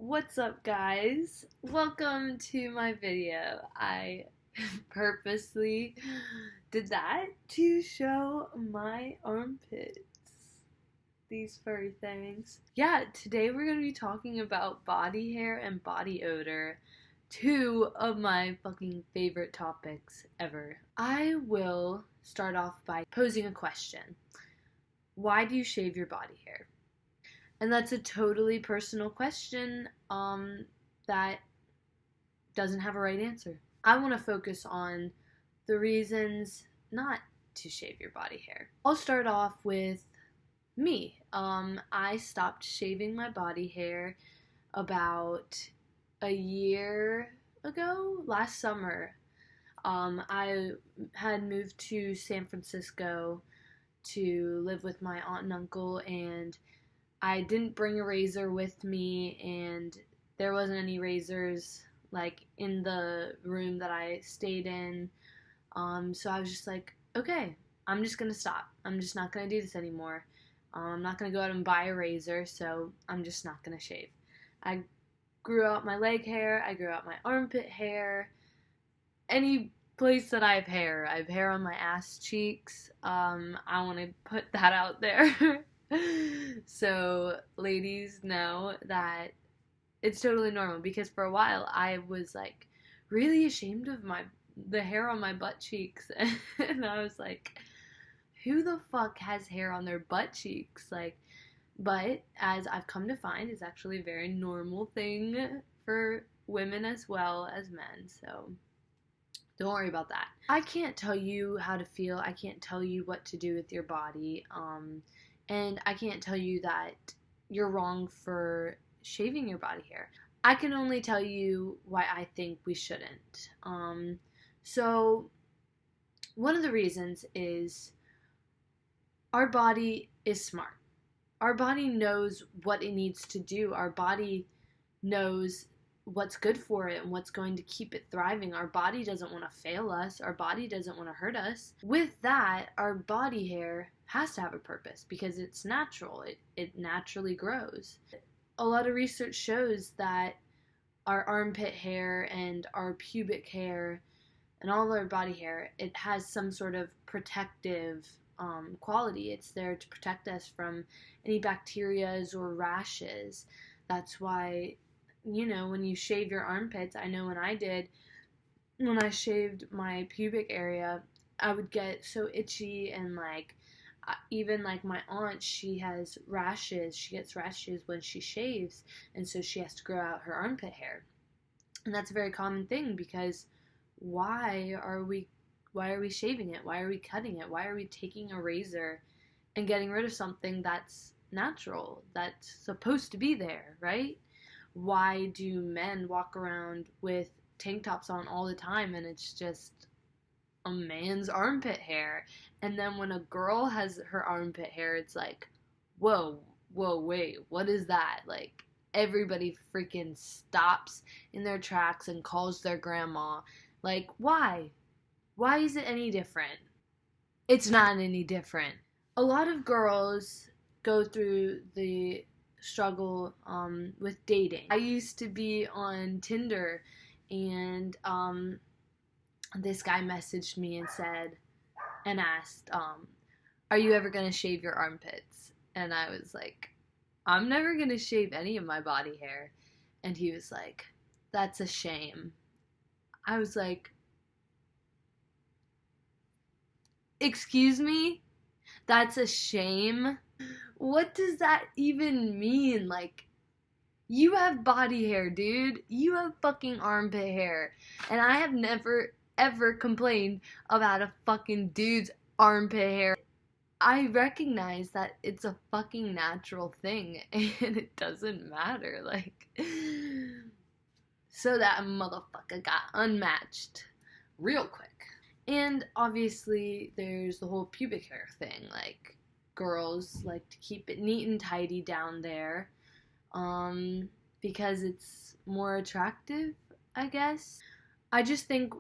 What's up, guys? Welcome to my video. I purposely did that to show my armpits. These furry things. Yeah, today we're going to be talking about body hair and body odor. Two of my fucking favorite topics ever. I will start off by posing a question. Why do you shave your body hair? And that's a totally personal question that doesn't have a right answer. I want to focus on the reasons not to shave your body hair. I'll start off with me. I stopped shaving my body hair about a year ago, last summer. I had moved to San Francisco to live with my aunt and uncle, and I didn't bring a razor with me, and there wasn't any razors like in the room that I stayed in. So I was just like, okay, I'm just gonna stop. I'm just not gonna do this anymore. I'm not gonna go out and buy a razor, so I'm just not gonna shave. I grew out my leg hair. I grew out my armpit hair. Any place that I have hair on my ass cheeks. I want to put that out there. So ladies know that it's totally normal, because for a while I was like really ashamed of the hair on my butt cheeks. And I was like, who the fuck has hair on their butt cheeks? But as I've come to find, it's actually a very normal thing for women as well as men. So don't worry about that. I can't tell you how to feel. I can't tell you what to do with your body. And I can't tell you that you're wrong for shaving your body hair. I can only tell you why I think we shouldn't. So one of the reasons is our body is smart. Our body knows what it needs to do. Our body knows what's good for it and what's going to keep it thriving. Our body doesn't want to fail us. Our body doesn't want to hurt us. With that, our body hair has to have a purpose because it's natural. It naturally grows. A lot of research shows that our armpit hair and our pubic hair and all our body hair, it has some sort of protective quality. It's there to protect us from any bacterias or rashes. That's why, when you shave your armpits, I know when I shaved my pubic area, I would get so itchy, and even my aunt, she has rashes. She gets rashes when she shaves, and so she has to grow out her armpit hair. And that's a very common thing, because why are we shaving it? Why are we cutting it? Why are we taking a razor and getting rid of something that's natural, that's supposed to be there, right? Why do men walk around with tank tops on all the time and it's just a man's armpit hair? And then when a girl has her armpit hair, it's like, whoa, wait, what is that? Everybody freaking stops in their tracks and calls their grandma. Why? Why is it any different? It's not any different. A lot of girls go through the struggle with dating. I used to be on Tinder, and this guy messaged me and asked, are you ever gonna shave your armpits? And I was like, I'm never gonna shave any of my body hair. And he was like, that's a shame. I was like, excuse me? That's a shame? What does that even mean? You have body hair, dude. You have fucking armpit hair. And I have never, ever complained about a fucking dude's armpit hair. I recognize that it's a fucking natural thing, and it doesn't matter. So that motherfucker got unmatched real quick. And obviously, there's the whole pubic hair thing. Girls like to keep it neat and tidy down there, because it's more attractive, I guess. I just think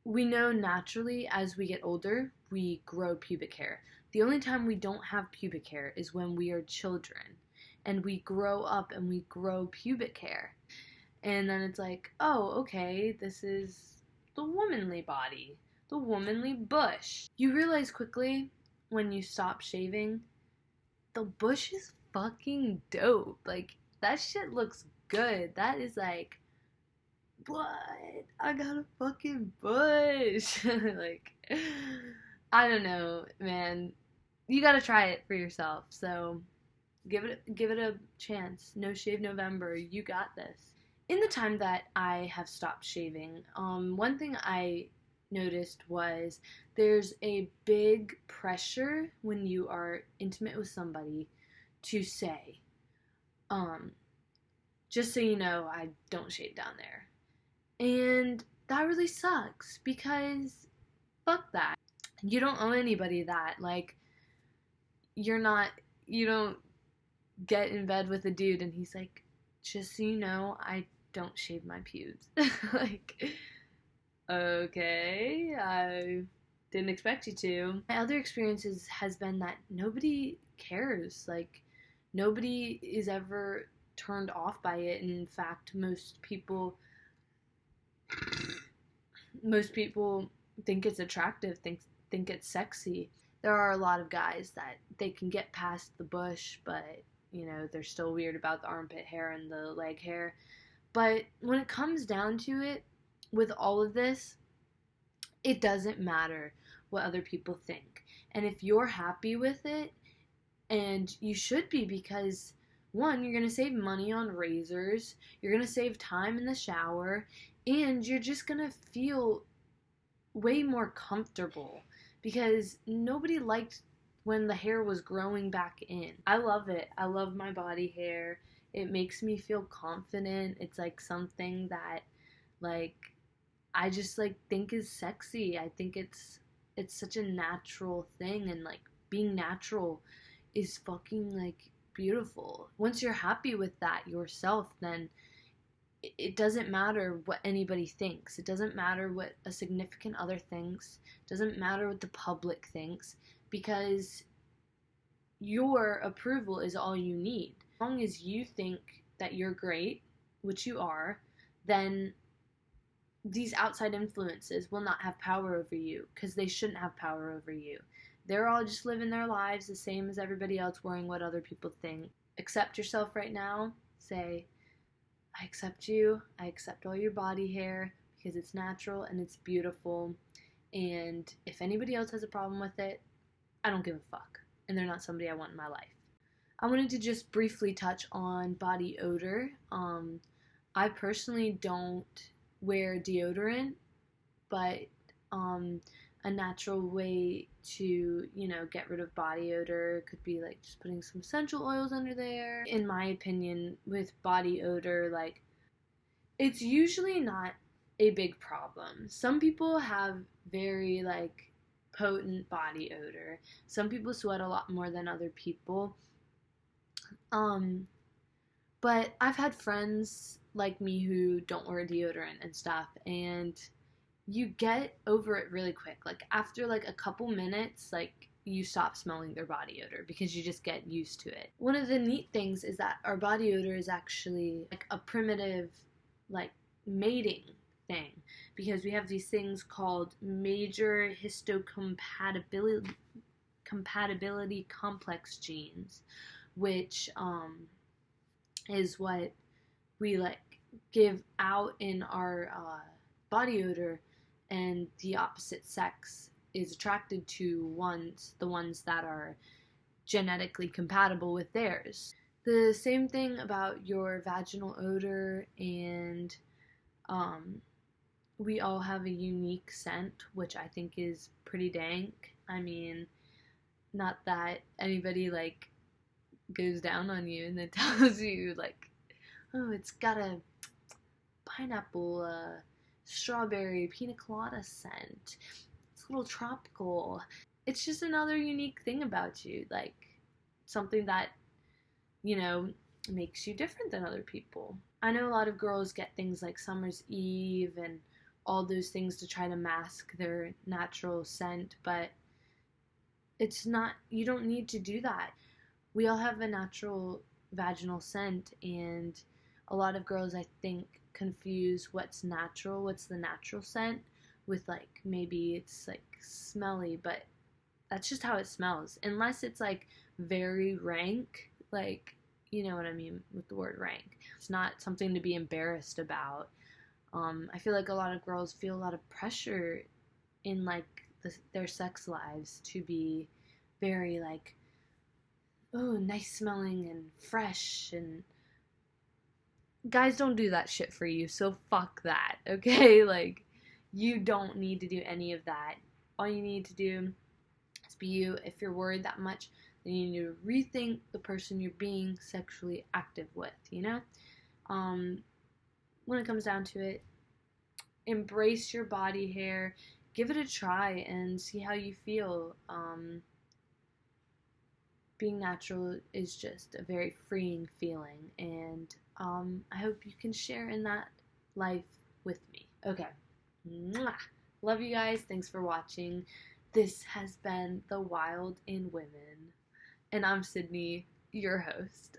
we know naturally as we get older, we grow pubic hair. The only time we don't have pubic hair is when we are children. and we grow up and we grow pubic hair. And then it's like, oh, okay, this is the womanly body, the womanly bush. You realize quickly when you stop shaving, the bush is fucking dope. Like, that shit looks good. That is like, what? I got a fucking bush. Like, I don't know, man. You gotta try it for yourself. So give it a chance. No Shave November. You got this. In the time that I have stopped shaving, one thing I noticed was there's a big pressure when you are intimate with somebody to say, just so you know, I don't shave down there. And that really sucks because fuck that. You don't owe anybody that. Like, you don't get in bed with a dude and he's like, just so you know, I don't shave my pubes. Like, okay, I didn't expect you to. My other experiences has been that nobody cares. Like, nobody is ever turned off by it. And in fact, most people think it's attractive, think it's sexy. There are a lot of guys that they can get past the bush, but they're still weird about the armpit hair and the leg hair. But when it comes down to it, with all of this, it doesn't matter what other people think. And if you're happy with it, and you should be, because one, you're going to save money on razors, you're going to save time in the shower, and you're just going to feel way more comfortable, because nobody liked when the hair was growing back in. I love it. I love my body hair. It makes me feel confident. It's like something that, like, I just like think is sexy. I think it's such a natural thing, and like being natural is fucking like beautiful. Once you're happy with that yourself, then it doesn't matter what anybody thinks. It doesn't matter what a significant other thinks. It doesn't matter what the public thinks, because your approval is all you need. As long as you think that you're great, which you are, then these outside influences will not have power over you, because they shouldn't have power over you. They're all just living their lives the same as everybody else, worrying what other people think. Accept yourself right now. Say, I accept you. I accept all your body hair, because it's natural and it's beautiful. And if anybody else has a problem with it, I don't give a fuck. And they're not somebody I want in my life. I wanted to just briefly touch on body odor. I personally don't wear deodorant, but a natural way to, get rid of body odor could be like just putting some essential oils under there. In my opinion, with body odor, like, it's usually not a big problem. Some people have very like potent body odor. Some people sweat a lot more than other people. But I've had friends like me who don't wear deodorant and stuff, and you get over it really quick. Like, after like a couple minutes, like, you stop smelling their body odor because you just get used to it. One of the neat things is that our body odor is actually like a primitive, like, mating thing, because we have these things called major histocompatibility complex genes, which is what we like give out in our body odor, and the opposite sex is attracted to the ones that are genetically compatible with theirs. The same thing about your vaginal odor, and we all have a unique scent, which I think is pretty dank. I mean, not that anybody like goes down on you and then tells you like, oh, it's got a pineapple, strawberry, pina colada scent. It's a little tropical. It's just another unique thing about you, like something that, makes you different than other people. I know a lot of girls get things like Summer's Eve and all those things to try to mask their natural scent, but you don't need to do that. We all have a natural vaginal scent, and a lot of girls, I think, confuse what's the natural scent, with like maybe it's like smelly, but that's just how it smells. Unless it's like very rank, like, you know what I mean with the word rank. It's not something to be embarrassed about. I feel like a lot of girls feel a lot of pressure in like their sex lives to be very like, oh, nice smelling and fresh, and guys don't do that shit for you, so fuck that, okay? Like, you don't need to do any of that. All you need to do is be you. If you're worried that much, then you need to rethink the person you're being sexually active with, you know? When it comes down to it, embrace your body hair, give it a try, and see how you feel. Being natural is just a very freeing feeling, and I hope you can share in that life with me. Okay. Mwah. Love you guys. Thanks for watching. This has been The Wild in Women, and I'm Sydney, your host.